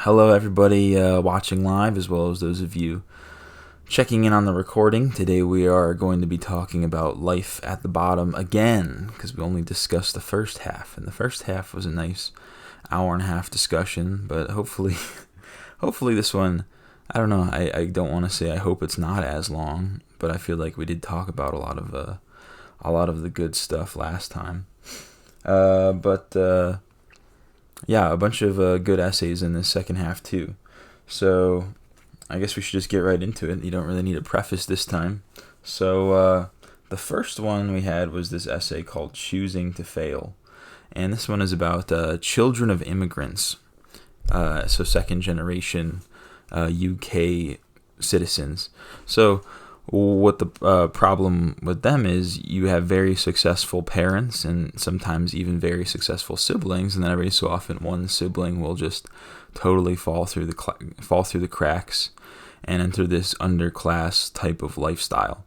Hello, everybody watching live, as well as those of you checking in on the recording. Today we are going to be talking about life at the bottom again, because we only discussed the first half, and the first half was a nice hour and a half discussion. But hopefully, this one, I don't know. I don't want to say I hope it's not as long, but I feel like we did talk about a lot of the good stuff last time. Yeah, a bunch of good essays in this second half too. So I guess we should just get right into it. You don't really need a preface this time. So the first one we had was this essay called Choosing to Fail. And this one is about children of immigrants. So second generation UK citizens. So what the problem with them is, you have very successful parents and sometimes even very successful siblings, and then every so often one sibling will just totally fall through the cracks and enter this underclass type of lifestyle.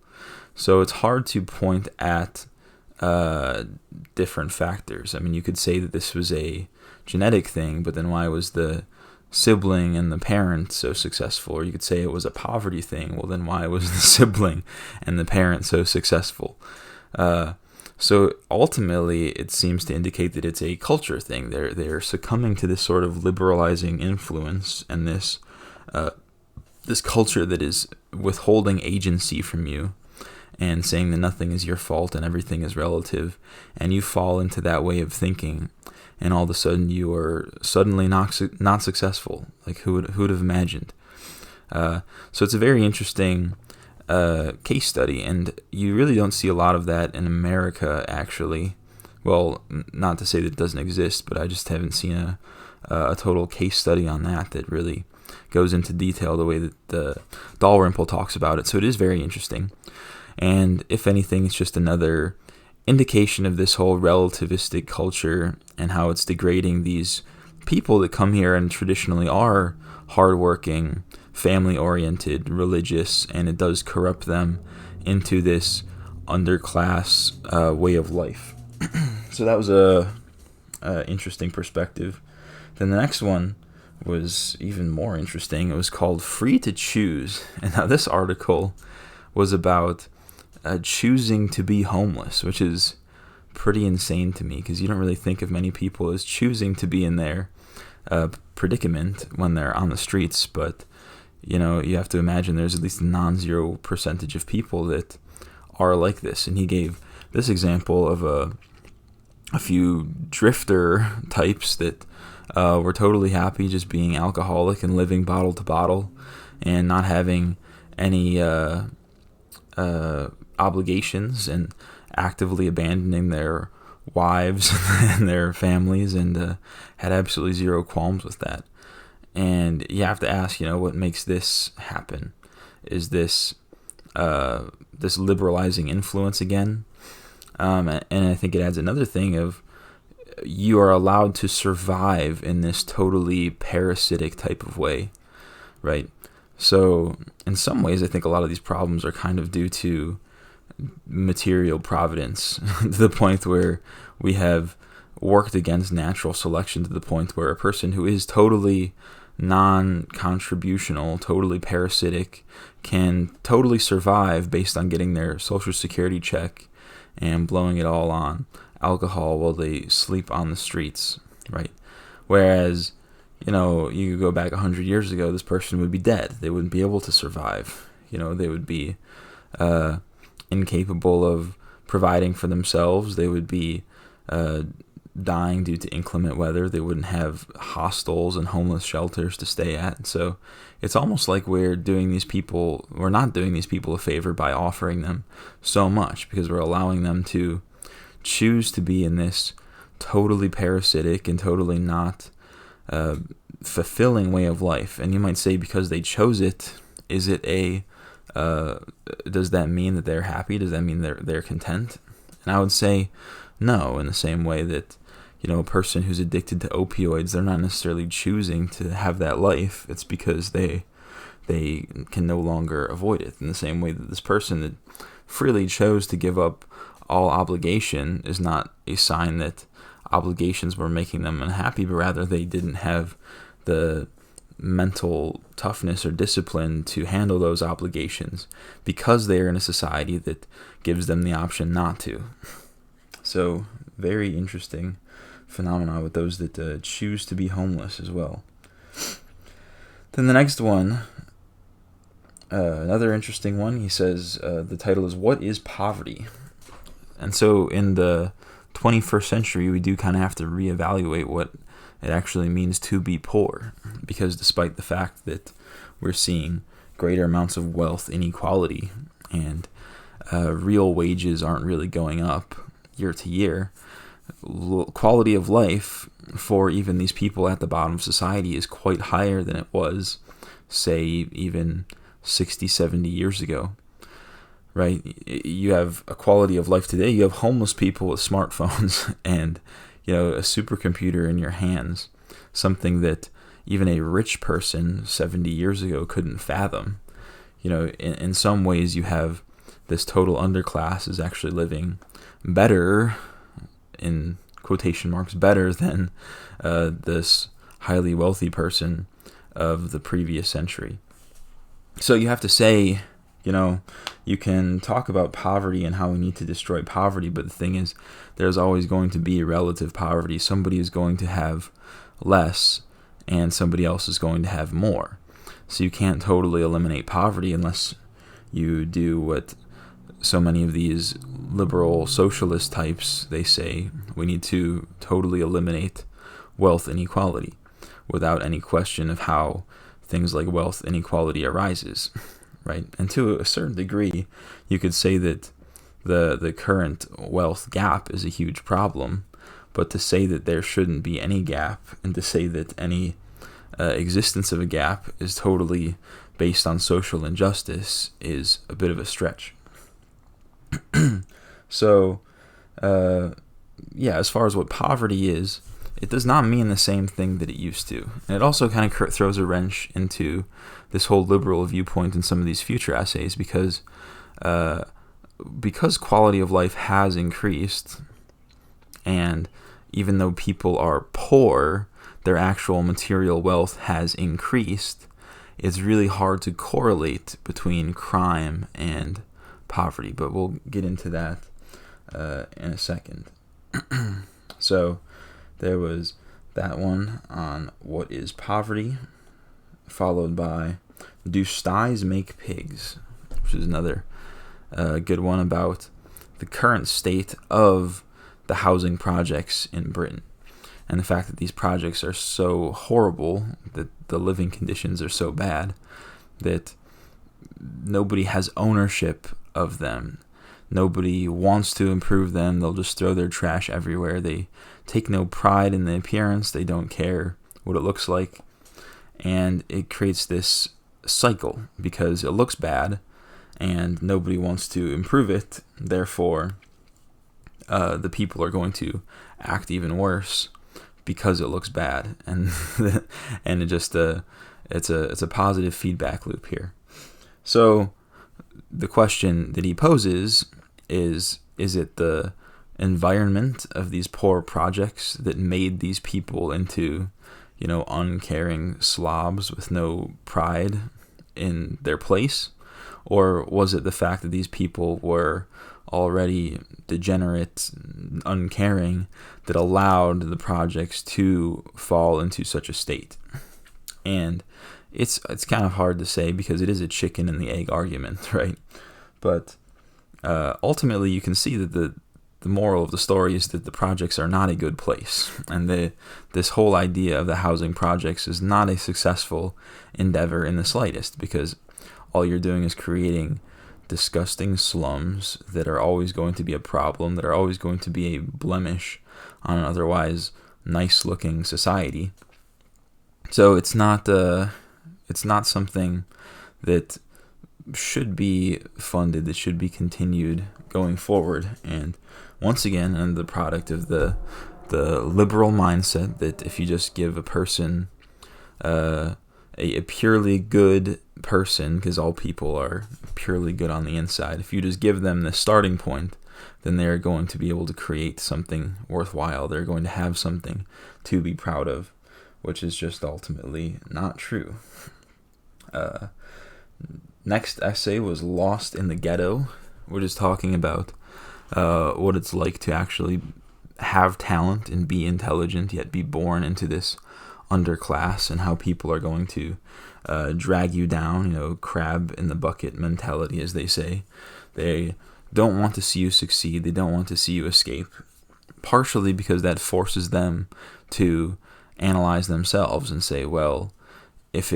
So it's hard to point at different factors. I mean, you could say that this was a genetic thing, but then why was the sibling and the parent so successful? Or you could say it was a poverty thing. Well, then why was the sibling and the parent so successful? So ultimately, it seems to indicate that it's a culture thing. They're succumbing to this sort of liberalizing influence and this culture that is withholding agency from you and saying that nothing is your fault and everything is relative, and you fall into that way of thinking. And all of a sudden, you are suddenly not successful. Like, who would have imagined? So it's a very interesting case study, and you really don't see a lot of that in America, actually. Well, not to say that it doesn't exist, but I just haven't seen a total case study on that really goes into detail the way that the Dalrymple talks about it. So it is very interesting. And if anything, it's just another indication of this whole relativistic culture and how it's degrading these people that come here and traditionally are hardworking, family-oriented, religious, and it does corrupt them into this underclass way of life. So that was a interesting perspective. Then the next one was even more interesting. It was called Free to Choose. And now this article was about choosing to be homeless, which is pretty insane to me, because you don't really think of many people as choosing to be in their predicament when they're on the streets. But you have to imagine there's at least a non-zero percentage of people that are like this. And he gave this example of a few drifter types that were totally happy just being alcoholic and living bottle to bottle and not having any obligations, and actively abandoning their wives and their families, and had absolutely zero qualms with that. And you have to ask, what makes this happen? Is this this liberalizing influence again? And I think it adds another thing of, you are allowed to survive in this totally parasitic type of way, right? So in some ways, I think a lot of these problems are kind of due to material providence, to the point where we have worked against natural selection, to the point where a person who is totally non-contributional, totally parasitic, can totally survive based on getting their social security check and blowing it all on alcohol while they sleep on the streets, right? Whereas, you could go back 100 years ago, this person would be dead. They wouldn't be able to survive. They would be incapable of providing for themselves. They would be dying due to inclement weather. They wouldn't have hostels and homeless shelters to stay at. So it's almost like we're not doing these people a favor by offering them so much, because we're allowing them to choose to be in this totally parasitic and totally not fulfilling way of life. And you might say, because they chose it, is it does that mean that they're happy? Does that mean they're content? And I would say no, in the same way that, a person who's addicted to opioids, they're not necessarily choosing to have that life. It's because they can no longer avoid it. In the same way that this person that freely chose to give up all obligation is not a sign that obligations were making them unhappy, but rather they didn't have the mental toughness or discipline to handle those obligations because they are in a society that gives them the option not to. So very interesting phenomena with those that choose to be homeless as well. Then the next one, another interesting one, he says the title is What is Poverty? And so in the 21st century, we do kind of have to reevaluate what it actually means to be poor, because despite the fact that we're seeing greater amounts of wealth inequality and real wages aren't really going up year to year, quality of life for even these people at the bottom of society is quite higher than it was, say, even 60, 70 years ago. Right? You have a quality of life today. You have homeless people with smartphones and, a supercomputer in your hands, something that even a rich person 70 years ago couldn't fathom. In some ways you have this total underclass is actually living better, in quotation marks, better than this highly wealthy person of the previous century. So you have to say, you can talk about poverty and how we need to destroy poverty, but the thing is, there's always going to be relative poverty. Somebody is going to have less, and somebody else is going to have more. So you can't totally eliminate poverty unless you do what so many of these liberal socialist types, they say, we need to totally eliminate wealth inequality without any question of how things like wealth inequality arises. Right? And to a certain degree, you could say that the current wealth gap is a huge problem, but to say that there shouldn't be any gap and to say that any existence of a gap is totally based on social injustice is a bit of a stretch. So, as far as what poverty is, it does not mean the same thing that it used to. And it also kind of throws a wrench into this whole liberal viewpoint in some of these future essays, because quality of life has increased, and even though people are poor, their actual material wealth has increased. It's really hard to correlate between crime and poverty, but we'll get into that in a second. So there was that one on what is poverty, followed by do sties make pigs, which is another good one about the current state of the housing projects in Britain, and the fact that these projects are so horrible, that the living conditions are so bad, that nobody has ownership of them. Nobody wants to improve them. They'll just throw their trash everywhere. They take no pride in the appearance. They don't care what it looks like. And it creates this cycle because it looks bad and nobody wants to improve it. Therefore, the people are going to act even worse because it looks bad. And and it just it's a positive feedback loop here. So the question that he poses is it the environment of these poor projects that made these people into, uncaring slobs with no pride in their place? Or was it the fact that these people were already degenerate, uncaring, that allowed the projects to fall into such a state? And it's kind of hard to say because it is a chicken and the egg argument, right? But ultimately, you can see that the moral of the story is that the projects are not a good place, and this whole idea of the housing projects is not a successful endeavor in the slightest, because all you're doing is creating disgusting slums that are always going to be a problem, that are always going to be a blemish on an otherwise nice-looking society. So it's not something that should be funded, that should be continued going forward. And once again, I'm the product of the liberal mindset that if you just give a person a purely good person, because all people are purely good on the inside, if you just give them the starting point, then they're going to be able to create something worthwhile. They're going to have something to be proud of, which is just ultimately not true. Next essay was Lost in the Ghetto, which is talking about what it's like to actually have talent and be intelligent, yet be born into this underclass, and how people are going to drag you down, crab in the bucket mentality, as they say. They don't want to see you succeed. They don't want to see you escape, partially because that forces them to analyze themselves and say, well, if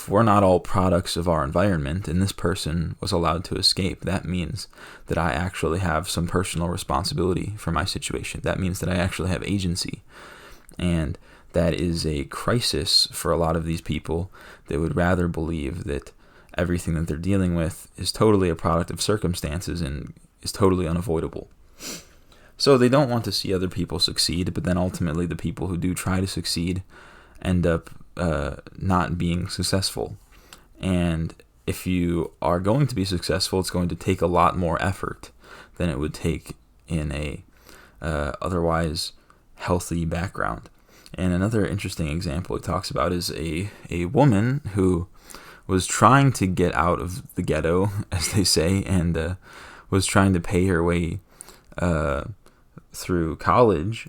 we're not all products of our environment and this person was allowed to escape, that means that I actually have some personal responsibility for my situation. That means that I actually have agency. And that is a crisis for a lot of these people. They would rather believe that everything that they're dealing with is totally a product of circumstances and is totally unavoidable. So they don't want to see other people succeed, but then ultimately the people who do try to succeed end up not being successful. And if you are going to be successful, it's going to take a lot more effort than it would take in a otherwise healthy background. And another interesting example it talks about is a woman who was trying to get out of the ghetto, as they say, and was trying to pay her way through college,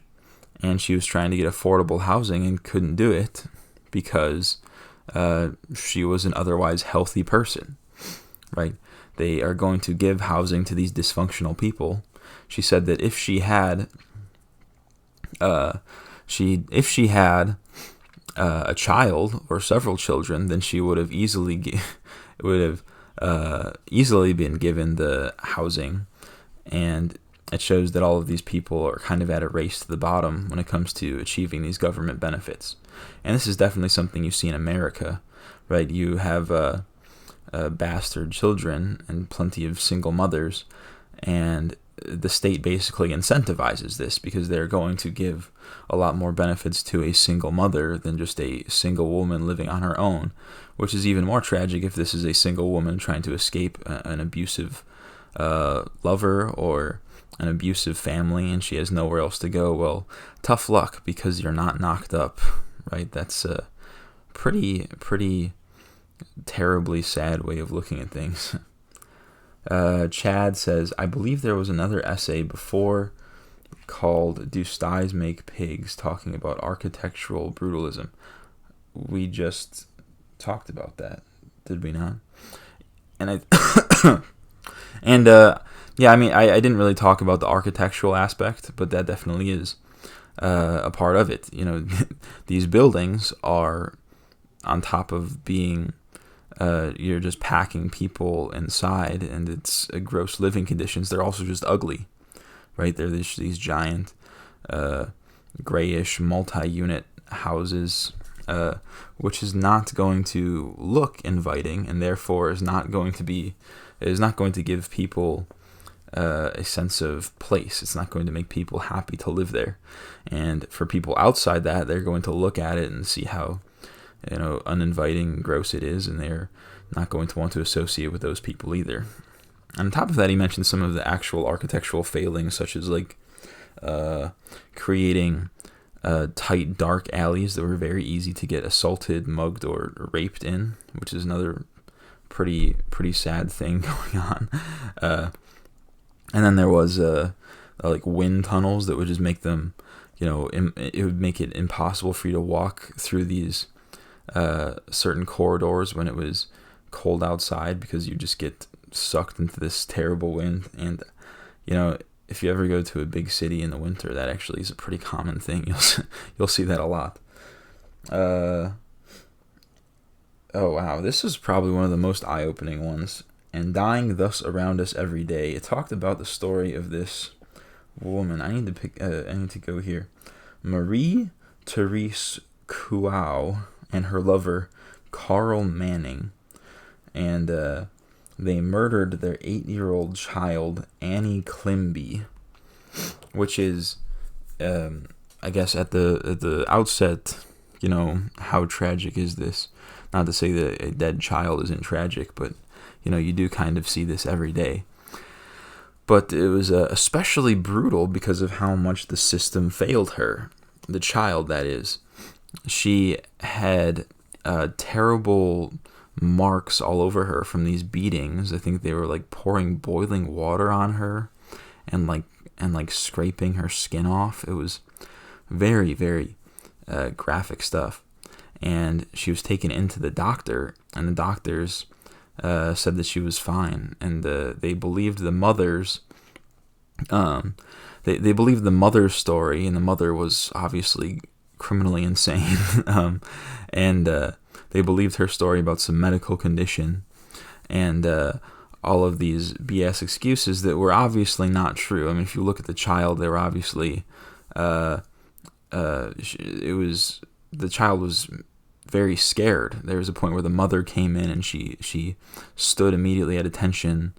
and she was trying to get affordable housing and couldn't do it because she was an otherwise healthy person, right? They are going to give housing to these dysfunctional people. She said that if she had a child or several children, then she would have easily been given the housing. And it shows that all of these people are kind of at a race to the bottom when it comes to achieving these government benefits. And this is definitely something you see in America, right? You have bastard children and plenty of single mothers, and the state basically incentivizes this because they're going to give a lot more benefits to a single mother than just a single woman living on her own, which is even more tragic if this is a single woman trying to escape an abusive lover or an abusive family and she has nowhere else to go. Well, tough luck because you're not knocked up, right? That's a pretty terribly sad way of looking at things. Chad says, I believe there was another essay before called Do Styes Make Pigs, talking about architectural brutalism. We just talked about that, did we not? And yeah, I mean, I didn't really talk about the architectural aspect, but that definitely is a part of it. These buildings are on top of being you're just packing people inside, and it's gross living conditions. They're also just ugly, right? They're these giant grayish multi-unit houses, which is not going to look inviting, and therefore is not going to give people a sense of place. It's not going to make people happy to live there. And for people outside that, they're going to look at it and see how uninviting and gross it is, and they're not going to want to associate with those people either. On top of that, he mentioned some of the actual architectural failings, such as creating tight, dark alleys that were very easy to get assaulted, mugged, or raped in, which is another pretty sad thing going on. And then there was wind tunnels that would just make them, it would make it impossible for you to walk through these certain corridors when it was cold outside, because you just get sucked into this terrible wind. And if you ever go to a big city in the winter, that actually is a pretty common thing. You'll see that a lot. Oh wow, this is probably one of the most eye-opening ones. And dying thus around us every day. It talked about the story of this woman. I need to go here. Marie Therese Kuau and her lover Carl Manning, and they murdered their 8-year-old child Annie Climby, which is, I guess at the outset, how tragic is this? Not to say that a dead child isn't tragic, but you do kind of see this every day. But it was especially brutal because of how much the system failed her, the child, that is. she had terrible marks all over her from these beatings. I think they were like pouring boiling water on her and like scraping her skin off. It was very, very graphic stuff. And she was taken into the doctor, and the doctors said that she was fine, and they believed the mother's they believed the mother's story, and the mother was obviously criminally insane. And they believed her story about some medical condition, and all of these BS excuses that were obviously not true. I mean, if you look at the child, they were obviously the child was very scared. There was a point where the mother came in, and she stood immediately at attention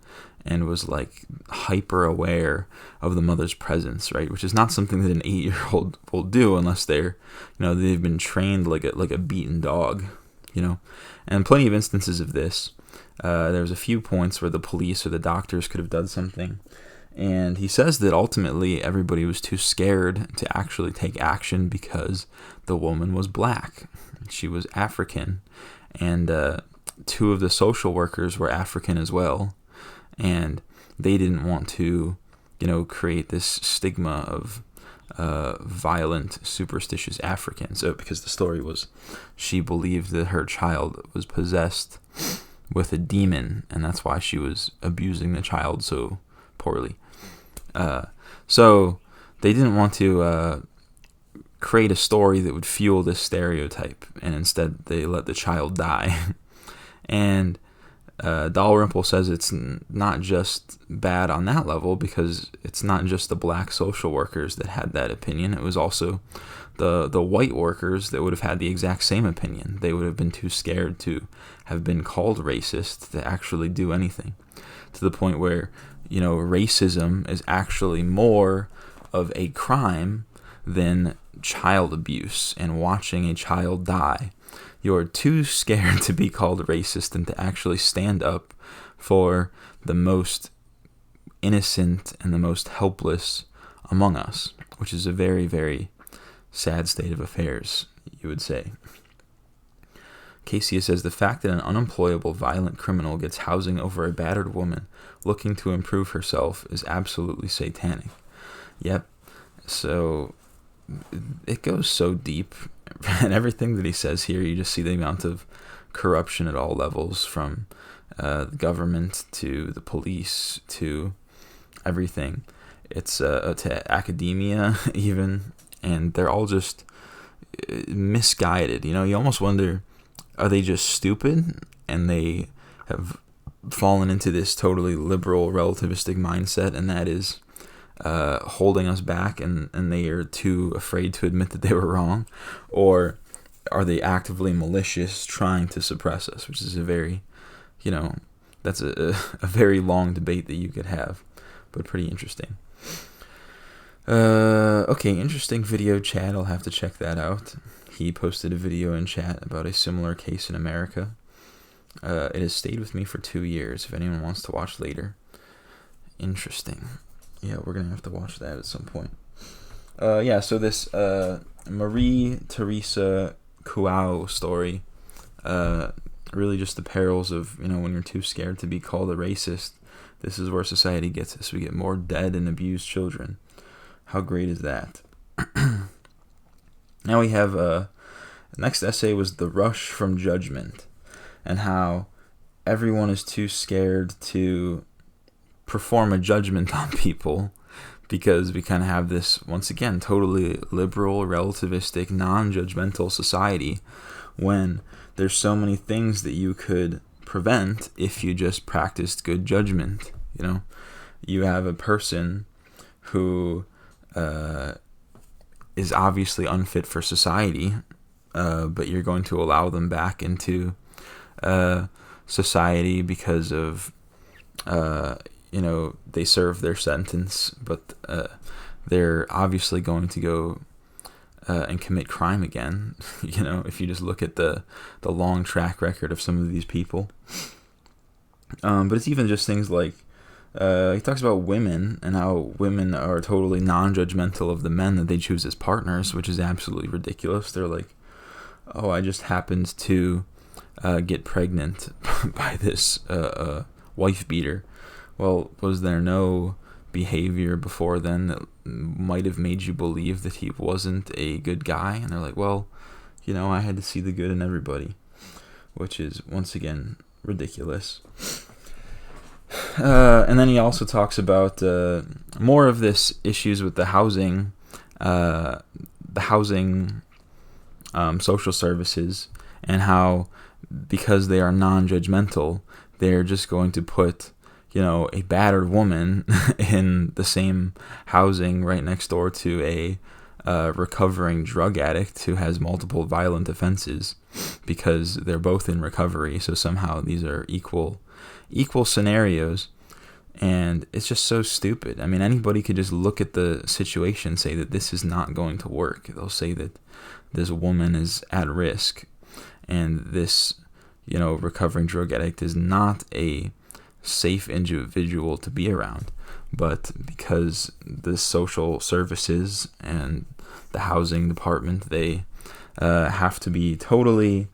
and was like hyper aware of the mother's presence, right? Which is not something that an 8-year-old will do unless they've been trained like a beaten dog, And plenty of instances of this. There was a few points where the police or the doctors could have done something. And he says that ultimately everybody was too scared to actually take action because the woman was black. She was African. And 2 of the social workers were African as well. And they didn't want to, create this stigma of violent, superstitious Africans. So, because the story was, she believed that her child was possessed with a demon, and that's why she was abusing the child so poorly. So they didn't want to create a story that would fuel this stereotype, and instead they let the child die. And Dalrymple says it's not just bad on that level, because it's not just the black social workers that had that opinion. It was also the white workers that would have had the exact same opinion. They would have been too scared to have been called racist to actually do anything, to the point where, racism is actually more of a crime than child abuse and watching a child die. You're too scared to be called racist and to actually stand up for the most innocent and the most helpless among us, which is a very, very sad state of affairs, you would say. Casey says, the fact that an unemployable violent criminal gets housing over a battered woman looking to improve herself is absolutely satanic. Yep. So it goes so deep, and everything that he says here, you just see the amount of corruption at all levels, from the government to the police to everything. It's to academia even, and they're all just misguided. You almost wonder, are they just stupid and they have fallen into this totally liberal relativistic mindset, and that is holding us back, and they are too afraid to admit that they were wrong? Or are they actively malicious, trying to suppress us? Which is a very, that's a very long debate that you could have, but pretty interesting. Okay, interesting video chat. I'll have to check that out. He posted a video in chat about a similar case in America. It has stayed with me for 2 years, if anyone wants to watch later. Interesting. Yeah, we're going to have to watch that at some point. So this Marie Theresa Kuau story, really just the perils of, when you're too scared to be called a racist, this is where society gets us. We get more dead and abused children. How great is that? Now we have, the next essay was The Rush from Judgment, and how everyone is too scared to perform a judgment on people, because we kind of have this, once again, totally liberal, relativistic, non-judgmental society, when there's so many things that you could prevent if you just practiced good judgment. You have a person who is obviously unfit for society, but you're going to allow them back into society because of they serve their sentence, but they're obviously going to go and commit crime again. If you just look at the long track record of some of these people. But it's even just things like, he talks about women and how women are totally non-judgmental of the men that they choose as partners, which is absolutely ridiculous. They're like, oh, I just happened to get pregnant by this wife beater. Well, was there no behavior before then that might have made you believe that he wasn't a good guy? And they're like, well, I had to see the good in everybody, which is, once again, ridiculous. And then he also talks about more of this issues with the housing social services, and how, because they are non-judgmental, they're just going to put a battered woman in the same housing right next door to a recovering drug addict who has multiple violent offenses, because they're both in recovery. So somehow these are equal scenarios, and it's just so stupid. I mean, anybody could just look at the situation and say that this is not going to work. They'll say that this woman is at risk, and this recovering drug addict is not a safe individual to be around. But because the social services and the housing department, they have to be totally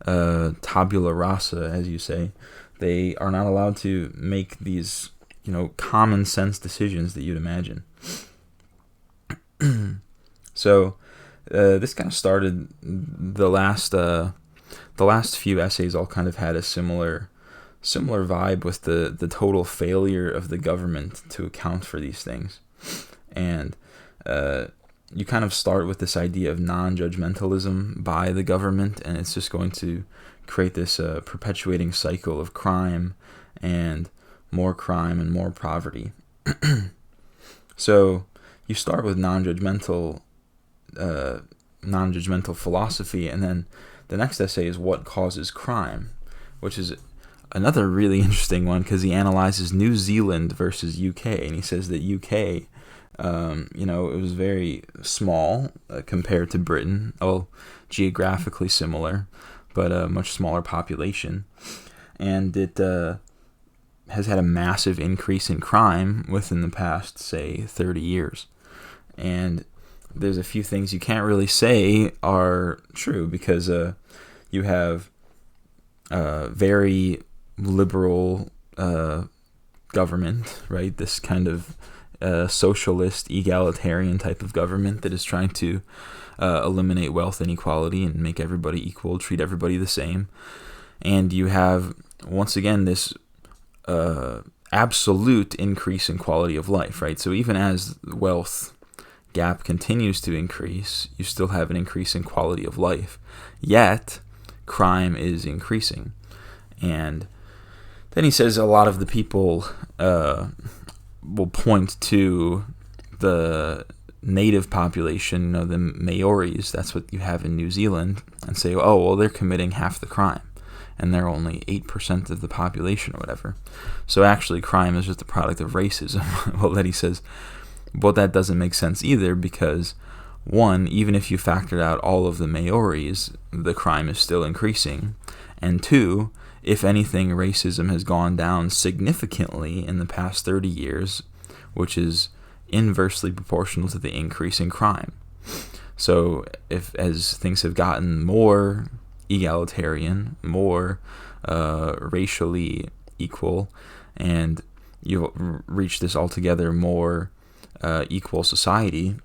tabula rasa, as you say. They are not allowed to make these common sense decisions that you'd imagine. So this kind of started the last few essays all kind of had a similar vibe with the total failure of the government to account for these things. And you kind of start with this idea of non-judgmentalism by the government, and it's just going to create this perpetuating cycle of crime and more poverty. So you start with non-judgmental philosophy, and then the next essay is what causes crime, which is another really interesting one, because he analyzes New Zealand versus UK, and he says that UK, it was very small compared to Britain, geographically similar, but a much smaller population, and it has had a massive increase in crime within the past, say, 30 years. And there's a few things you can't really say are true, because you have very liberal government, right? This kind of socialist, egalitarian type of government that is trying to eliminate wealth inequality and make everybody equal, treat everybody the same. And you have, once again, this absolute increase in quality of life, right? So even as the wealth gap continues to increase, you still have an increase in quality of life. Yet, crime is increasing. And then he says a lot of the people will point to the native population, the Maoris, that's what you have in New Zealand, and say, oh, well, they're committing half the crime, and they're only 8% of the population or whatever. So actually, crime is just a product of racism. Well, then he says, well, that doesn't make sense either, because, one, even if you factored out all of the Maoris, the crime is still increasing, and two, if anything, racism has gone down significantly in the past 30 years, which is inversely proportional to the increase in crime. So as things have gotten more egalitarian, more racially equal, and you've reached this altogether more equal society,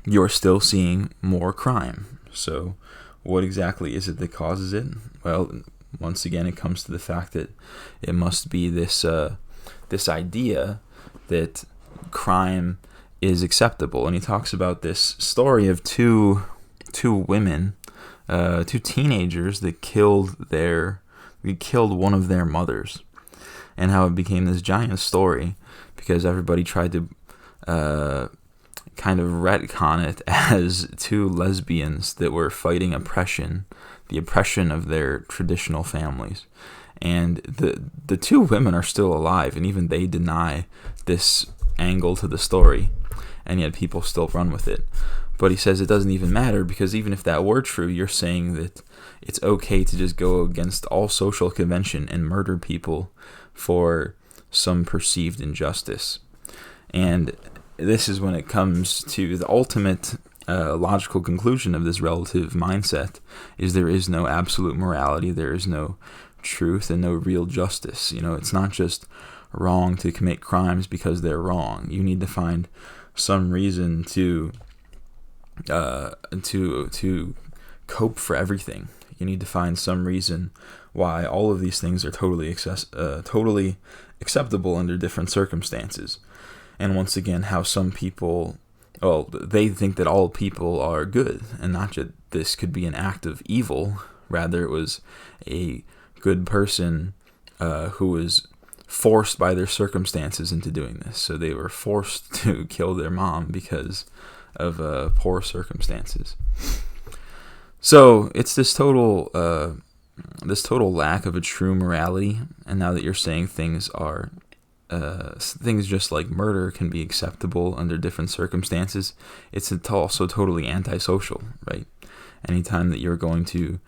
you're still seeing more crime. So what exactly is it that causes it? Well, once again, it comes to the fact that it must be this idea that crime is acceptable. And he talks about this story of two women, two teenagers that killed one of their mothers, and how it became this giant story because everybody tried to kind of retcon it as two lesbians that were fighting the oppression of their traditional families. And the two women are still alive, and even they deny this angle to the story, and yet people still run with it. But he says it doesn't even matter, because even if that were true, you're saying that it's okay to just go against all social convention and murder people for some perceived injustice. And this is when it comes to the ultimate logical conclusion of this relative mindset is there is no absolute morality, there is no truth, and no real justice. It's not just wrong to commit crimes because they're wrong. You need to find some reason to cope for everything. You need to find some reason why all of these things are totally acceptable under different circumstances. And once again, how some people, they think that all people are good, and not that this could be an act of evil. Rather, it was a good person who was forced by their circumstances into doing this. So they were forced to kill their mom because of poor circumstances. So it's this total lack of a true morality. And now that you're saying things just like murder can be acceptable under different circumstances, it's also totally antisocial, right? Anytime that you're going to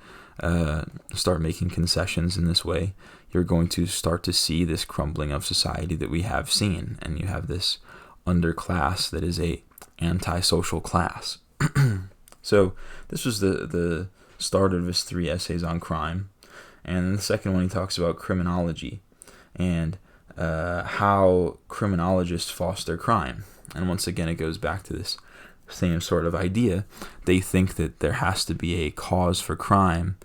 start making concessions in this way, you're going to start to see this crumbling of society that we have seen, and you have this underclass that is a antisocial class. So this was the start of his 3 essays on crime, and the second one he talks about criminology and how criminologists foster crime. And once again, it goes back to this same sort of idea. They think that there has to be a cause for crime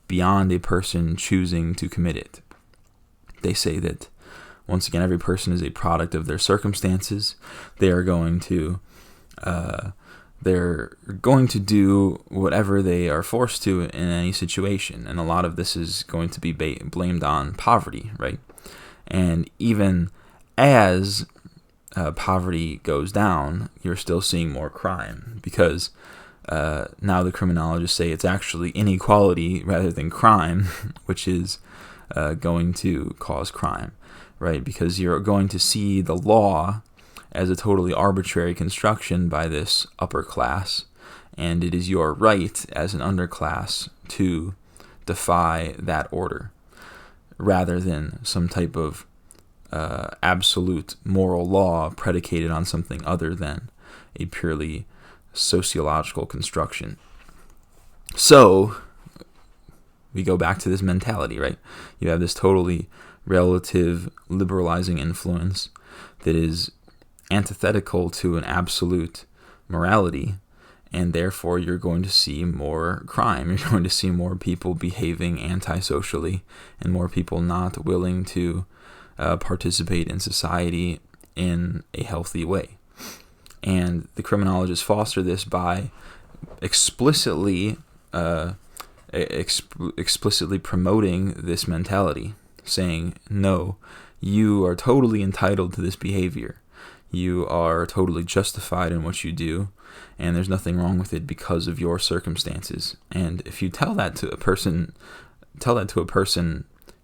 beyond a person choosing to commit it. They say that, once again, every person is a product of their circumstances. They're going to do whatever they are forced to in any situation. And a lot of this is going to be blamed on poverty, right? And even as poverty goes down, you're still seeing more crime, because now the criminologists say it's actually inequality rather than crime, which is going to cause crime, right? Because you're going to see the law as a totally arbitrary construction by this upper class, and it is your right as an underclass to defy that order, rather than some type of absolute moral law predicated on something other than a purely sociological construction. So we go back to this mentality, right? You have this totally relative liberalizing influence that is antithetical to an absolute morality, and therefore you're going to see more crime. You're going to see more people behaving antisocially, and more people not willing to participate in society in a healthy way. And the criminologists foster this by explicitly promoting this mentality, saying, no, you are totally entitled to this behavior. You are totally justified in what you do, and there's nothing wrong with it because of your circumstances. And if you tell that to a person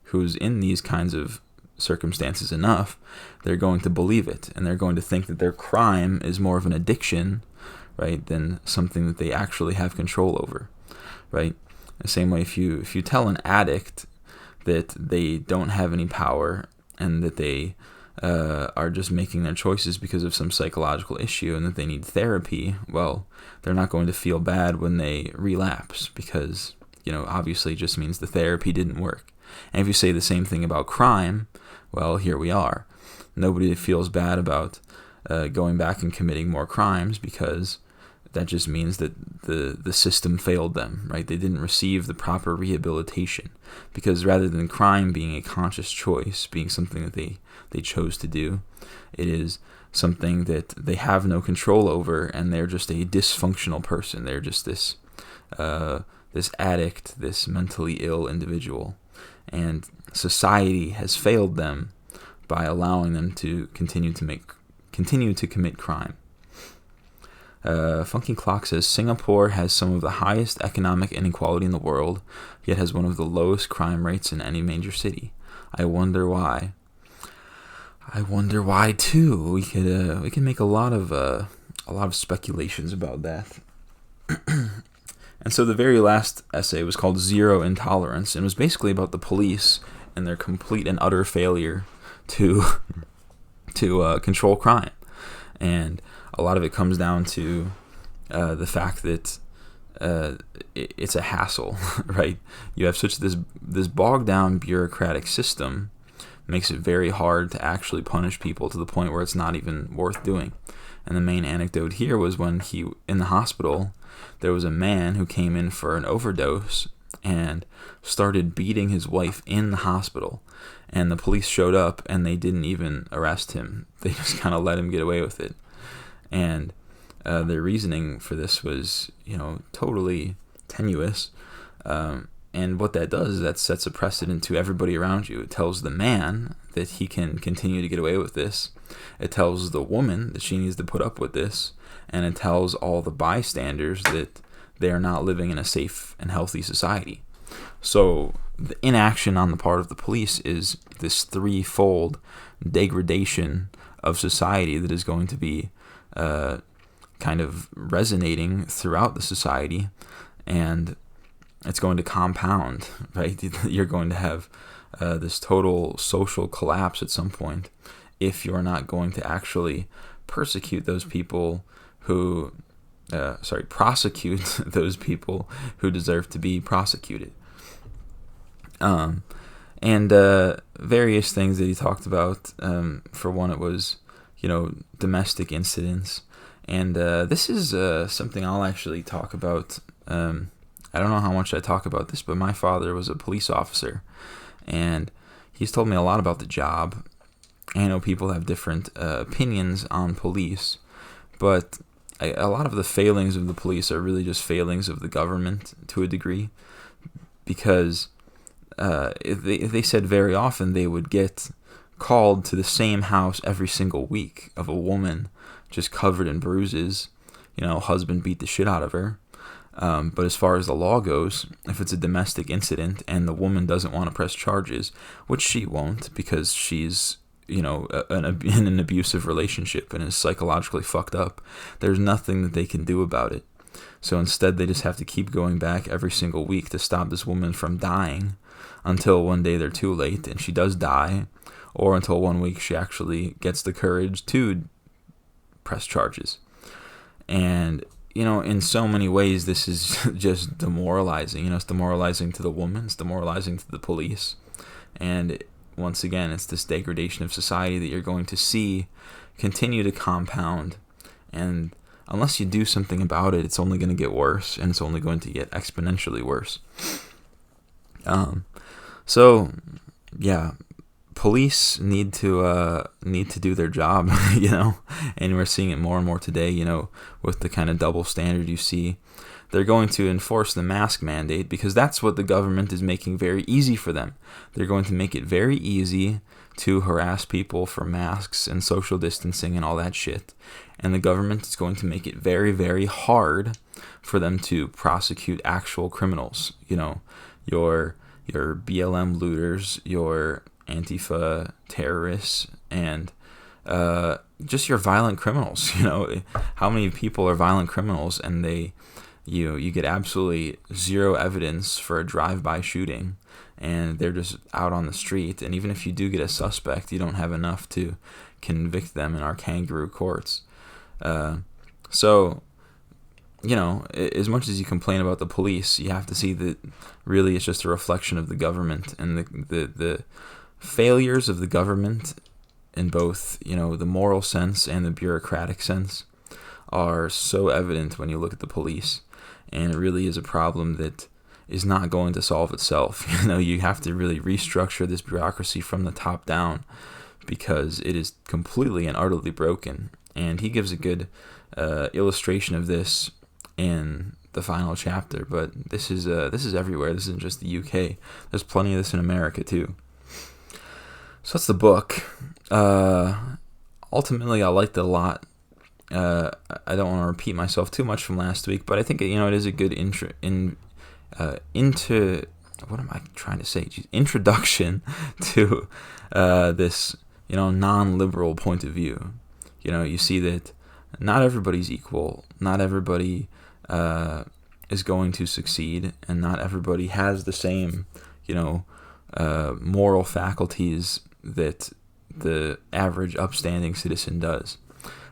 who's in these kinds of circumstances enough, they're going to believe it, and they're going to think that their crime is more of an addiction, right, than something that they actually have control over, right? The same way, if you tell an addict that they don't have any power and that they are just making their choices because of some psychological issue and that they need therapy, well, they're not going to feel bad when they relapse, because, obviously it just means the therapy didn't work. And if you say the same thing about crime, well, here we are. Nobody feels bad about going back and committing more crimes, because that just means that the system failed them, right? They didn't receive the proper rehabilitation, because rather than crime being a conscious choice, being something that they chose to do, it is something that they have no control over, and they're just a dysfunctional person. They're just this addict, this mentally ill individual, and society has failed them by allowing them to continue to commit crime. Funky Clock says, Singapore has some of the highest economic inequality in the world, yet has one of the lowest crime rates in any major city. I wonder why. I wonder why too. We can make a lot of speculations about that. And so the very last essay was called Zero Intolerance, and was basically about the police and their complete and utter failure to control crime. And a lot of it comes down to the fact that it's a hassle, right? You have such this bogged down bureaucratic system makes it very hard to actually punish people to the point where it's not even worth doing. And the main anecdote here was when in the hospital, there was a man who came in for an overdose and started beating his wife in the hospital. And the police showed up and they didn't even arrest him. They just kind of let him get away with it. And their reasoning for this was, totally tenuous. And what that does is that sets a precedent to everybody around you. It tells the man that he can continue to get away with this. It tells the woman that she needs to put up with this. And it tells all the bystanders that they are not living in a safe and healthy society. So the inaction on the part of the police is this threefold degradation of society that is going to be kind of resonating throughout the society, and it's going to compound, right? You're going to have this total social collapse at some point if you're not going to actually prosecute those people who deserve to be prosecuted. And various things that he talked about. For one, it was, domestic incidents. And this is something I'll actually talk about. I don't know how much I talk about this, but my father was a police officer. And he's told me a lot about the job. I know people have different opinions on police, but a lot of the failings of the police are really just failings of the government to a degree, because they said very often they would get called to the same house every single week of a woman just covered in bruises. Husband beat the shit out of her. But as far as the law goes, if it's a domestic incident and the woman doesn't want to press charges, which she won't because she's in an abusive relationship and is psychologically fucked up, there's nothing that they can do about it. So instead, they just have to keep going back every single week to stop this woman from dying until one day they're too late and she does die, or until one week she actually gets the courage to press charges. And, in so many ways, this is just demoralizing. It's demoralizing to the woman, it's demoralizing to the police. And once again, it's this degradation of society that you're going to see continue to compound. And unless you do something about it, it's only going to get worse, and it's only going to get exponentially worse. So, yeah, police need to do their job, and we're seeing it more and more today, with the kind of double standard you see. They're going to enforce the mask mandate because that's what the government is making very easy for them. They're going to make it very easy to harass people for masks and social distancing and all that shit. And the government is going to make it very, very hard for them to prosecute actual criminals. Your BLM looters, your Antifa terrorists, and just your violent criminals. How many people are violent criminals and you get absolutely zero evidence for a drive-by shooting, and they're just out on the street. And even if you do get a suspect, you don't have enough to convict them in our kangaroo courts. So, as much as you complain about the police, you have to see that really it's just a reflection of the government, and the failures of the government in both, the moral sense and the bureaucratic sense are so evident when you look at the police. And it really is a problem that is not going to solve itself. You have to really restructure this bureaucracy from the top down because it is completely and utterly broken. And he gives a good illustration of this in the final chapter. But this is everywhere. This isn't just the UK. There's plenty of this in America too. So that's the book. Ultimately, I liked it a lot. I don't want to repeat myself too much from last week, but I think it is a good introduction to this non-liberal point of view. You see that not everybody's equal, not everybody is going to succeed, and not everybody has the same moral faculties that the average upstanding citizen does.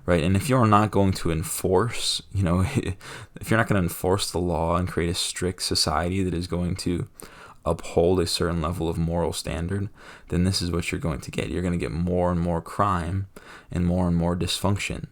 right? And if you're not going to enforce, if you're not going to enforce the law and create a strict society that is going to uphold a certain level of moral standard, then this is what you're going to get. You're going to get more and more crime and more dysfunction,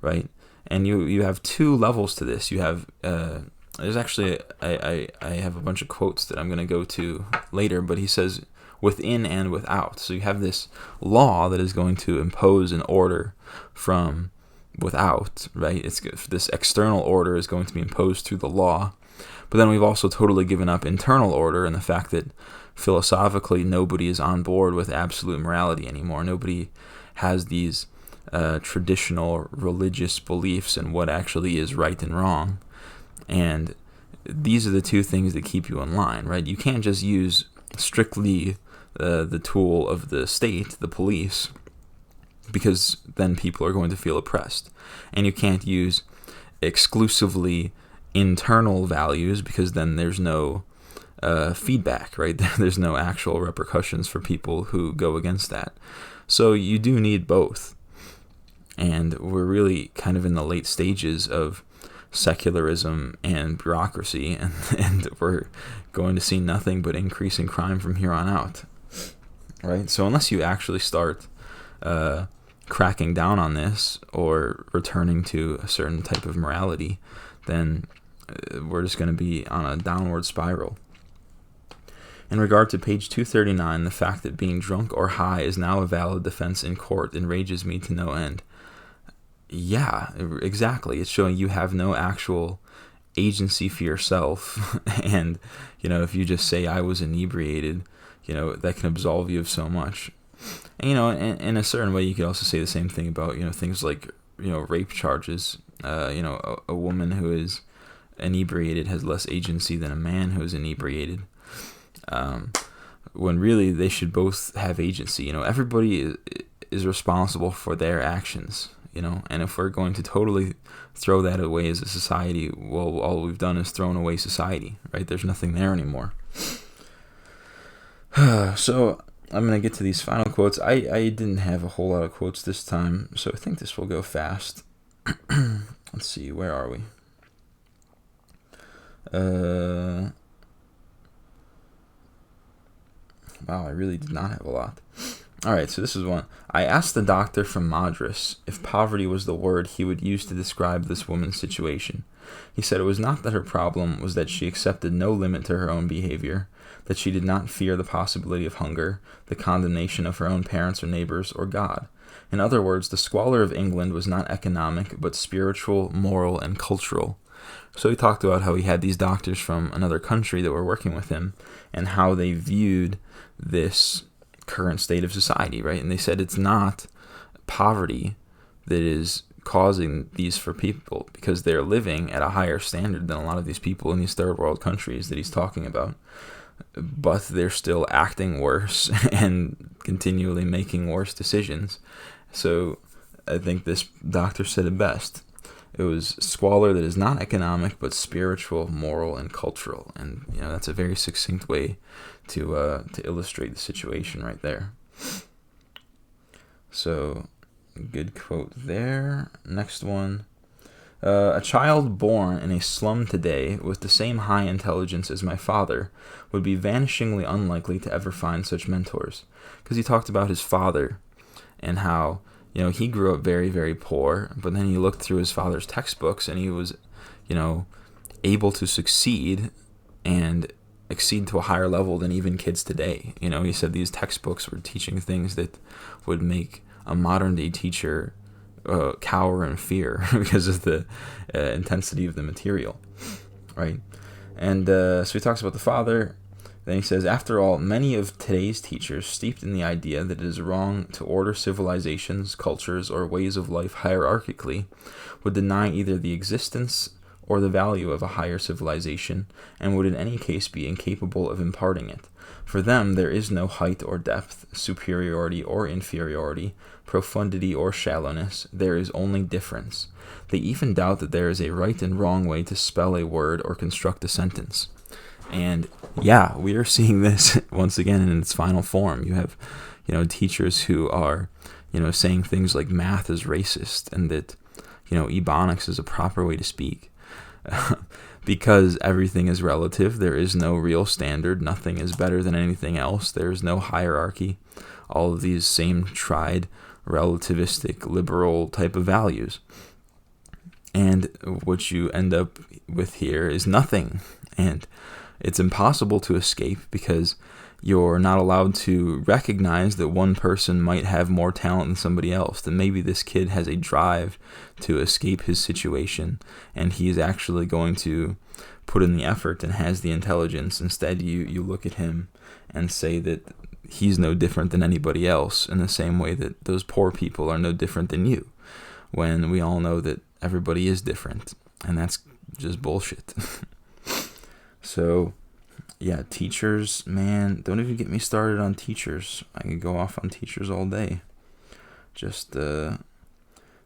right? And you have two levels to this. You have there's actually I have a bunch of quotes that I'm going to go to later, but he says within and without. So you have this law that is going to impose an order from without, right? It's this external order is going to be imposed through the law. But then we've also totally given up internal order and the fact that philosophically nobody is on board with absolute morality anymore. Nobody has these traditional religious beliefs and what actually is right and wrong. And these are the two things that keep you in line, right? You can't just use strictly the tool of the state, the police, because then people are going to feel oppressed. And you can't use exclusively internal values because then there's no feedback, right? There's no actual repercussions for people who go against that. So you do need both. And we're really kind of in the late stages of secularism and bureaucracy, and we're going to see nothing but increasing crime from here on out, right? So unless you actually start cracking down on this or returning to a certain type of morality, then we're just going to be on a downward spiral. In regard to page 239, the fact that being drunk or high is now a valid defense in court enrages me to no end. Yeah, exactly. It's showing you have no actual agency for yourself. And, if you just say I was inebriated, that can absolve you of so much. And, in a certain way, you could also say the same thing about, things like, rape charges. A woman who is inebriated has less agency than a man who is inebriated. When really they should both have agency. Everybody is responsible for their actions. And if we're going to totally throw that away as a society, well, all we've done is thrown away society, right? There's nothing there anymore. So I'm going to get to these final quotes. I didn't have a whole lot of quotes this time, so I think this will go fast. Let's see, where are we? Wow, I really did not have a lot. All right, so this is one. I asked the doctor from Madras if poverty was the word he would use to describe this woman's situation. He said it was not that her problem was that she accepted no limit to her own behavior, that she did not fear the possibility of hunger, the condemnation of her own parents or neighbors, or God. In other words, the squalor of England was not economic, but spiritual, moral, and cultural. So he talked about how he had these doctors from another country that were working with him and how they viewed this current state of society, right? And they said it's not poverty that is causing these for people because they're living at a higher standard than a lot of these people in these third world countries that he's talking about, but they're still acting worse and continually making worse decisions. So I think this doctor said it best. It was squalor that is not economic, but spiritual, moral, and cultural. And, that's a very succinct way to illustrate the situation right there. So, good quote there. Next one. A child born in a slum today with the same high intelligence as my father would be vanishingly unlikely to ever find such mentors. Because he talked about his father and how he grew up very, very poor, but then he looked through his father's textbooks and he was, able to succeed and exceed to a higher level than even kids today. He said these textbooks were teaching things that would make a modern day teacher cower in fear because of the intensity of the material, right? And so he talks about the father. Then he says, after all, many of today's teachers, steeped in the idea that it is wrong to order civilizations, cultures, or ways of life hierarchically, would deny either the existence or the value of a higher civilization, and would in any case be incapable of imparting it. For them, there is no height or depth, superiority or inferiority, profundity or shallowness. There is only difference. They even doubt that there is a right and wrong way to spell a word or construct a sentence. And yeah, we are seeing this once again in its final form. You have, teachers who are, saying things like math is racist and that, ebonics is a proper way to speak. Because everything is relative, there is no real standard. Nothing is better than anything else. There is no hierarchy. All of these same tried relativistic liberal type of values. And what you end up with here is nothing. And it's impossible to escape because you're not allowed to recognize that one person might have more talent than somebody else. That maybe this kid has a drive to escape his situation and he is actually going to put in the effort and has the intelligence. Instead, you look at him and say that he's no different than anybody else, in the same way that those poor people are no different than you, when we all know that everybody is different, and that's just bullshit. So, yeah, teachers, man, don't even get me started on teachers. I could go off on teachers all day. They're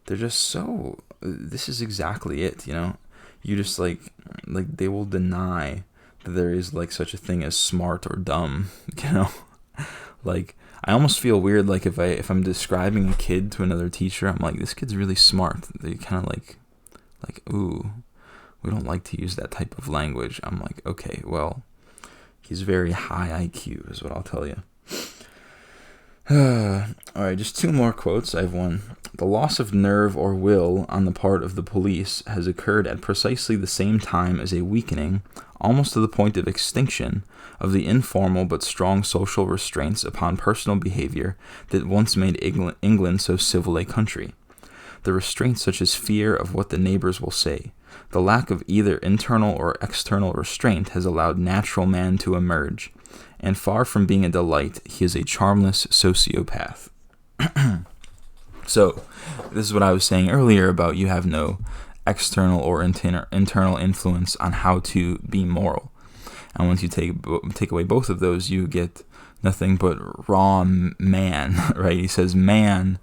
just so, this is exactly it, You just like they will deny that there is like such a thing as smart or dumb, Like, I almost feel weird, like if I'm describing a kid to another teacher, I'm like, this kid's really smart. They kind of like, ooh, we don't like to use that type of language. I'm like, okay, well, he's very high IQ is what I'll tell you. All right, just two more quotes. I have one. The loss of nerve or will on the part of the police has occurred at precisely the same time as a weakening, almost to the point of extinction, of the informal but strong social restraints upon personal behavior that once made England so civil a country. The restraints such as fear of what the neighbors will say. The lack of either internal or external restraint has allowed natural man to emerge, and far from being a delight, he is a charmless sociopath. So, this is what I was saying earlier about you have no external or internal influence on how to be moral. And once you take away both of those, you get nothing but raw man, right? He says man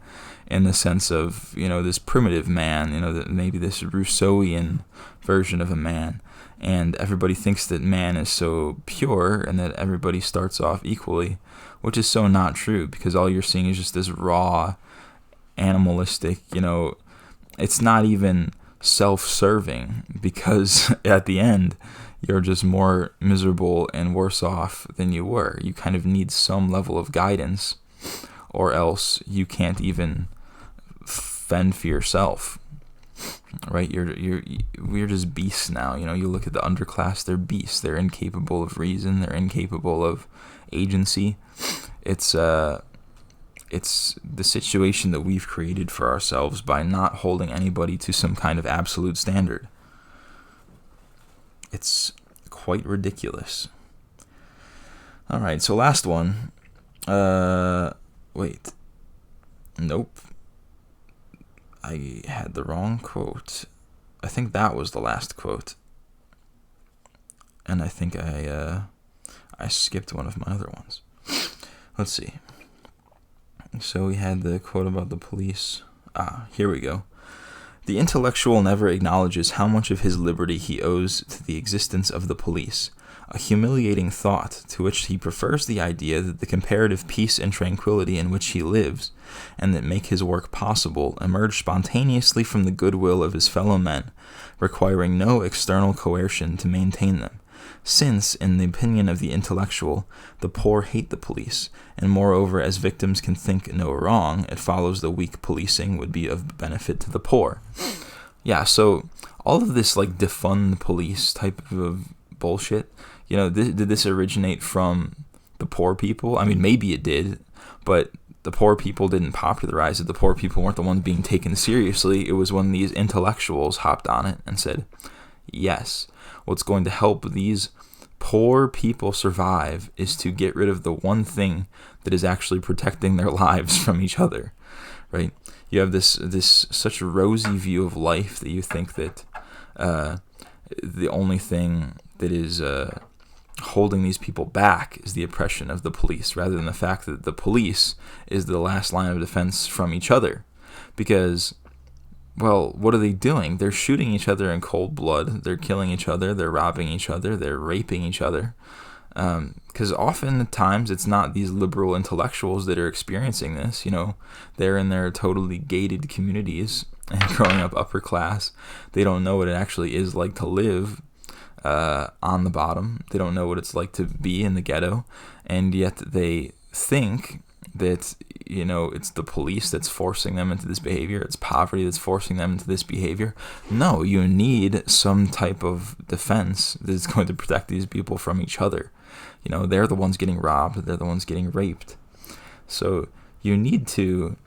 in the sense of, this primitive man, that maybe this Rousseauian version of a man. And everybody thinks that man is so pure and that everybody starts off equally, which is so not true, because all you're seeing is just this raw, animalistic, it's not even self-serving, because at the end, you're just more miserable and worse off than you were. You kind of need some level of guidance, or else you can't even fend for yourself, right? We're just beasts now. You look at the underclass; they're beasts. They're incapable of reason. They're incapable of agency. It's the situation that we've created for ourselves by not holding anybody to some kind of absolute standard. It's quite ridiculous. All right, so last one. Wait. Nope. I had the wrong quote. I think that was the last quote. And I think I skipped one of my other ones. Let's see. So we had the quote about the police. Here we go. The intellectual never acknowledges how much of his liberty he owes to the existence of the police, a humiliating thought to which he prefers the idea that the comparative peace and tranquility in which he lives, and that make his work possible, emerge spontaneously from the goodwill of his fellow men, requiring no external coercion to maintain them. Since, in the opinion of the intellectual, the poor hate the police, and moreover, as victims can think no wrong, it follows the weak policing would be of benefit to the poor. Yeah, so all of this like defund the police type of bullshit, did this originate from the poor people? I mean, maybe it did, but the poor people didn't popularize it. The poor people weren't the ones being taken seriously. It was when these intellectuals hopped on it and said, yes, what's going to help these poor people survive is to get rid of the one thing that is actually protecting their lives from each other, right? You have this such a rosy view of life that you think that the only thing that is holding these people back is the oppression of the police, rather than the fact that the police is the last line of defense from each other. Because, well, what are they doing? They're shooting each other in cold blood. They're killing each other. They're robbing each other. They're raping each other. Because oftentimes it's not these liberal intellectuals that are experiencing this. They're in their totally gated communities and growing up upper class. They don't know what it actually is like to live on the bottom. They don't know what it's like to be in the ghetto, and yet they think that it's the police that's forcing them into this behavior. It's poverty that's forcing them into this behavior. No, you need some type of defense that's going to protect these people from each other. They're the ones getting robbed. They're the ones getting raped. So you need to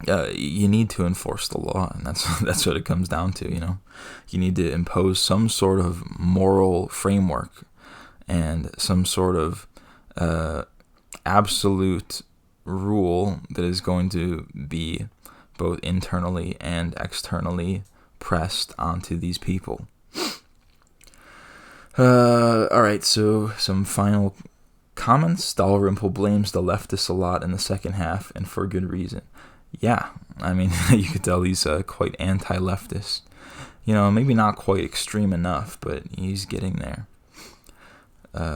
enforce the law, and that's what it comes down to. You need to impose some sort of moral framework and some sort of absolute rule that is going to be both internally and externally pressed onto these people. Alright, so some final comments. Dalrymple blames the leftists a lot in the second half, and for good reason. Yeah, I mean, you could tell he's quite anti-leftist. Maybe not quite extreme enough, but he's getting there.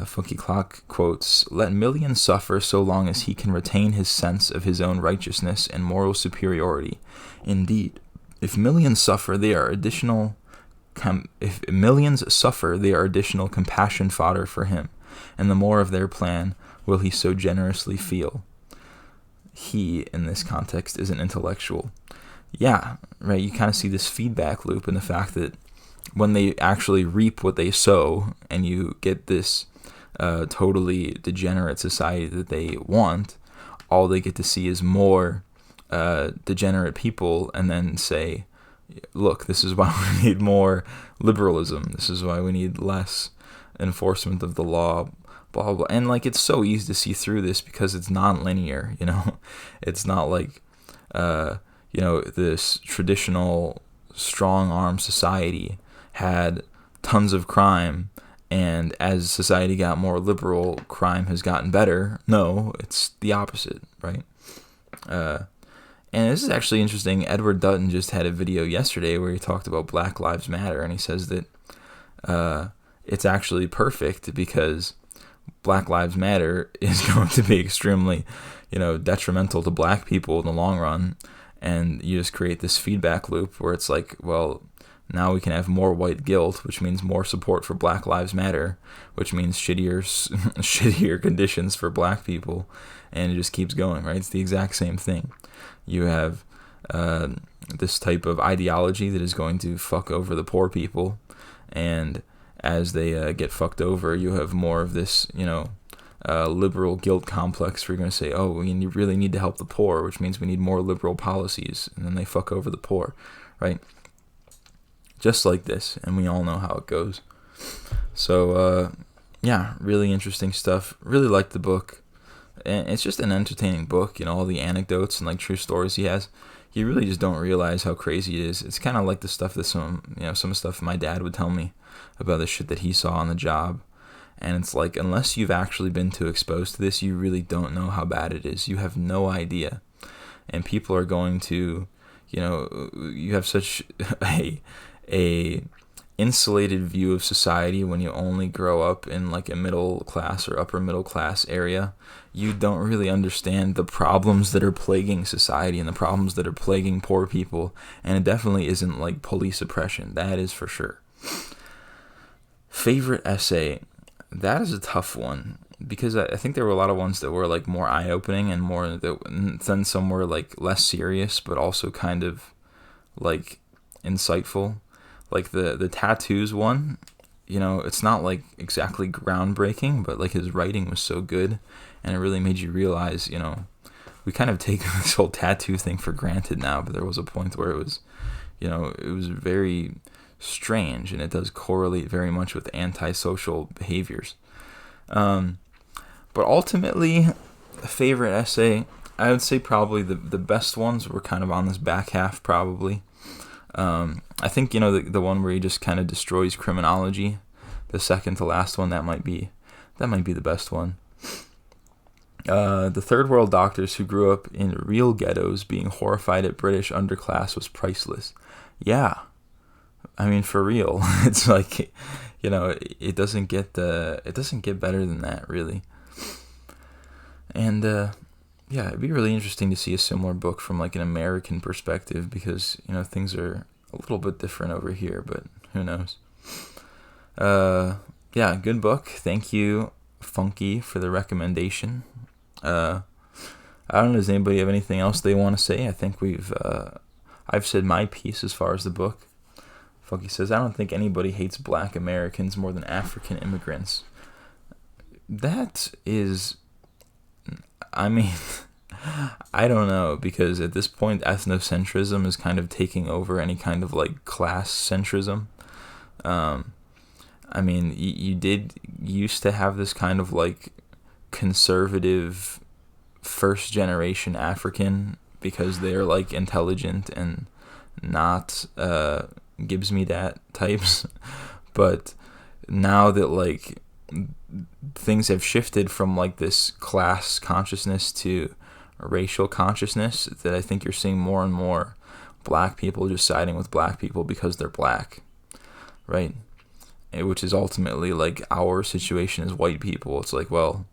Funky Clock quotes, "Let millions suffer so long as he can retain his sense of his own righteousness and moral superiority. Indeed, if millions suffer, they are additional compassion fodder for him, and the more of their plan will he so generously feel." He, in this context, is an intellectual. Yeah, right, you kind of see this feedback loop in the fact that when they actually reap what they sow, and you get this totally degenerate society that they want, all they get to see is more degenerate people, and then say, look, this is why we need more liberalism. This is why we need less enforcement of the law, blah, blah, blah. And, it's so easy to see through this because it's non-linear, It's not like, this traditional strong-arm society had tons of crime, and as society got more liberal, crime has gotten better. No, it's the opposite, right? And this is actually interesting. Edward Dutton just had a video yesterday where he talked about Black Lives Matter, and he says that it's actually perfect because Black Lives Matter is going to be extremely, detrimental to black people in the long run, and you just create this feedback loop where it's like, well, now we can have more white guilt, which means more support for Black Lives Matter, which means shittier conditions for black people, and it just keeps going, right? It's the exact same thing. You have this type of ideology that is going to fuck over the poor people, and as they get fucked over, you have more of this, liberal guilt complex where you're going to say, oh, we really need to help the poor, which means we need more liberal policies, and then they fuck over the poor, right? Just like this, and we all know how it goes. So, yeah, really interesting stuff. Really liked the book. And it's just an entertaining book, all the anecdotes and true stories he has. You really just don't realize how crazy it is. It's kind of like the stuff that some stuff my dad would tell me about the shit that he saw on the job. And it's like, unless you've actually been too exposed to this, you really don't know how bad it is. You have no idea. And people are going to, you have such a insulated view of society when you only grow up in a middle class or upper middle class area. You don't really understand the problems that are plaguing society and the problems that are plaguing poor people, and it definitely isn't police oppression. That is for sure. Favorite essay? That is a tough one, because I think there were a lot of ones that were more eye-opening and more then some were less serious, but also kind of insightful. The tattoos one, it's not exactly groundbreaking, but his writing was so good, and it really made you realize, we kind of take this whole tattoo thing for granted now, but there was a point where it was, it was very strange, and it does correlate very much with antisocial behaviors. But ultimately, a favorite essay, I would say probably the best ones were kind of on this back half, probably. I think, the one where he just kind of destroys criminology, the second to last one, that might be the best one. The third world doctors who grew up in real ghettos being horrified at British underclass was priceless. Yeah. I mean, for real. It's it doesn't get better than that, really. And yeah, it'd be really interesting to see a similar book from like an American perspective, because things are a little bit different over here, but who knows. Yeah, good book. Thank you, Funky, for the recommendation. I don't know, does anybody have anything else they want to say? I think I've said my piece as far as the book. Funky says, I don't think anybody hates black Americans more than African immigrants. That is, I mean, I don't know, because at this point ethnocentrism is kind of taking over any kind of like class centrism. I mean, you did used to have this kind of like conservative first generation African, because they're like intelligent and not gives me that types. But now that like things have shifted from like this class consciousness to racial consciousness, that I think you're seeing more and more black people just siding with black people because they're black, right? Which is ultimately like our situation as white people. It's like, well,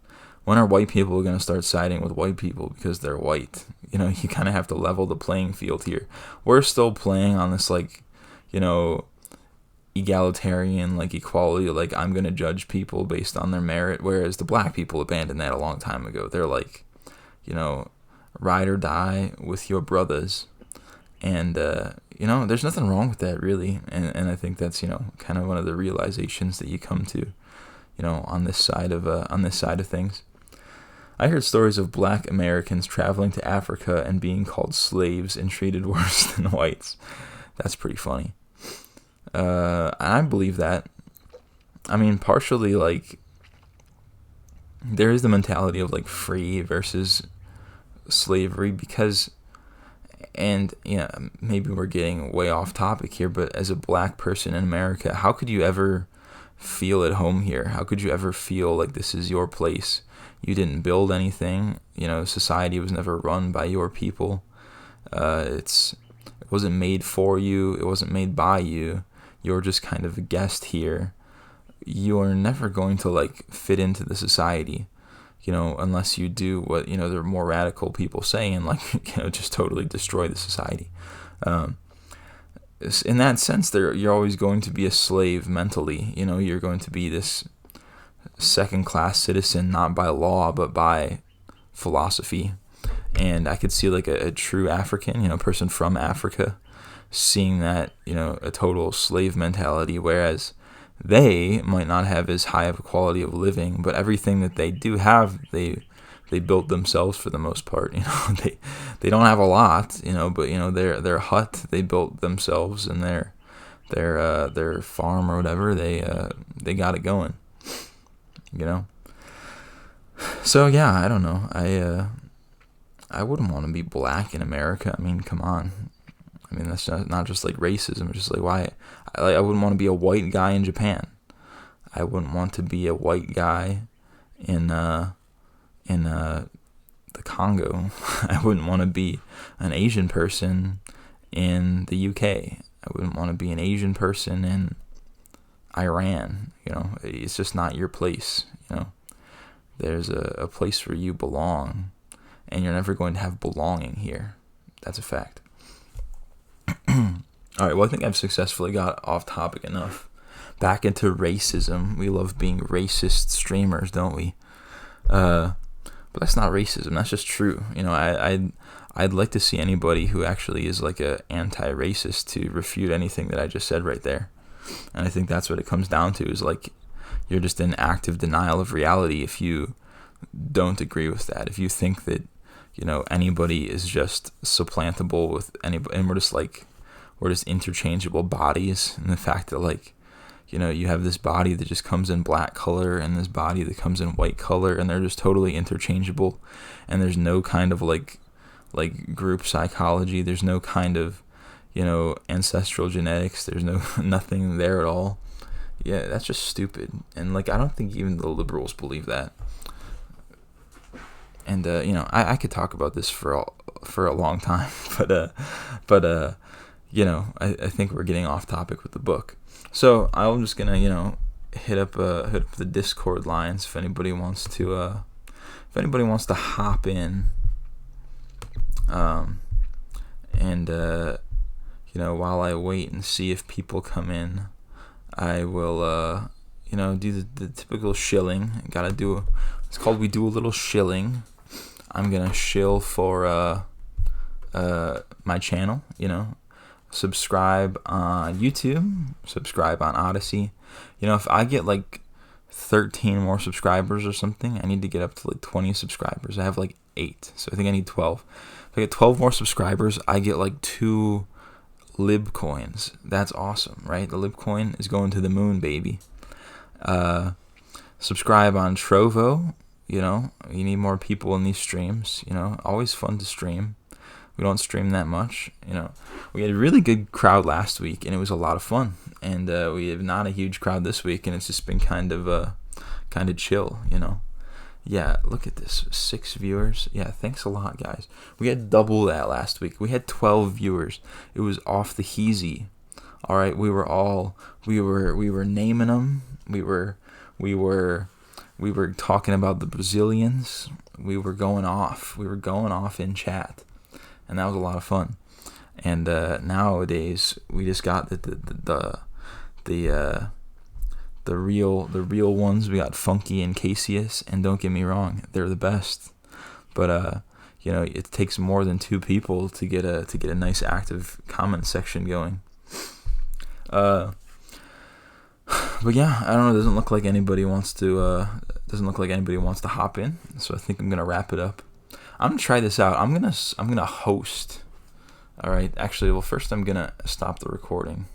when are white people going to start siding with white people because they're white? You kind of have to level the playing field here. We're still playing on this like, egalitarian, like equality, like I'm going to judge people based on their merit, whereas the black people abandoned that a long time ago. They're like, ride or die with your brothers. And, there's nothing wrong with that, really. And I think that's, kind of one of the realizations that you come to, on this side of things. I heard stories of black Americans traveling to Africa and being called slaves and treated worse than whites. That's pretty funny. I believe that. I mean, partially, like, there is the mentality of, like, free versus slavery, because, and, maybe we're getting way off topic here, but as a black person in America, how could you ever feel at home here? How could you ever feel like this is your place? You didn't build anything. Society was never run by your people. It wasn't made for you. It wasn't made by you. You're just kind of a guest here. You are never going to like fit into the society, unless you do what, the more radical people say and like, just totally destroy the society. In that sense, you're always going to be a slave mentally. You're going to be this second-class citizen, not by law, but by philosophy. And I could see like a true African, person from Africa, seeing that, a total slave mentality, whereas they might not have as high of a quality of living, but everything that they do have, they built themselves for the most part. They don't have a lot, but their hut they built themselves, and their farm or whatever, they got it going. So yeah, I don't know. I wouldn't want to be black in America. I mean, come on. I mean, that's not just like racism. It's just like, why? I wouldn't want to be a white guy in Japan. I wouldn't want to be a white guy in the Congo. I wouldn't want to be an Asian person in the UK. I wouldn't want to be an Asian person in Iran. It's just not your place. There's a place where you belong, and you're never going to have belonging here. That's a fact. All right, well, I think I've successfully got off topic enough. Back into racism. We love being racist streamers, don't we? But that's not racism. That's just true. I'd like to see anybody who actually is like a anti-racist to refute anything that I just said right there. And I think that's what it comes down to, is like you're just in active denial of reality if you don't agree with that. If you think that, anybody is just supplantable with anybody, and we're just interchangeable bodies, and the fact that like, you have this body that just comes in black color and this body that comes in white color, and they're just totally interchangeable, and there's no kind of like group psychology, there's no kind of, ancestral genetics, there's nothing there at all. Yeah, that's just stupid. And like, I don't think even the liberals believe that. And I could talk about this for a long time, but I think we're getting off topic with the book. So I'm just gonna hit up the Discord lines if anybody wants to hop in. And while I wait and see if people come in, I will do the typical shilling. It's called We Do a Little Shilling. I'm gonna shill for my channel. Subscribe on YouTube, subscribe on Odysee. If I get like 13 more subscribers or something, I need to get up to like 20 subscribers. I have like 8, so I think I need 12. If I get 12 more subscribers, I get like 2 lib coins. That's awesome, right? The lib coin is going to the moon, baby. Subscribe on Trovo. You need more people in these streams. Always fun to stream. We don't stream that much. We had a really good crowd last week, and it was a lot of fun. And we have not a huge crowd this week, and it's just been kind of chill. Yeah, look at this, 6 viewers. Yeah, thanks a lot, guys. We had double that last week. We had 12 viewers. It was off the heezy. All right, we were naming them. We were talking about the Brazilians. We were going off. In chat, and that was a lot of fun. And nowadays we just got the real ones. We got Funky and Cassius, and don't get me wrong, they're the best. But it takes more than 2 people to get a nice active comment section going. But yeah, I don't know. It doesn't look like anybody wants to hop in. So I think I'm gonna wrap it up. I'm gonna try this out. I'm gonna host. All right. Actually, well, first I'm gonna stop the recording.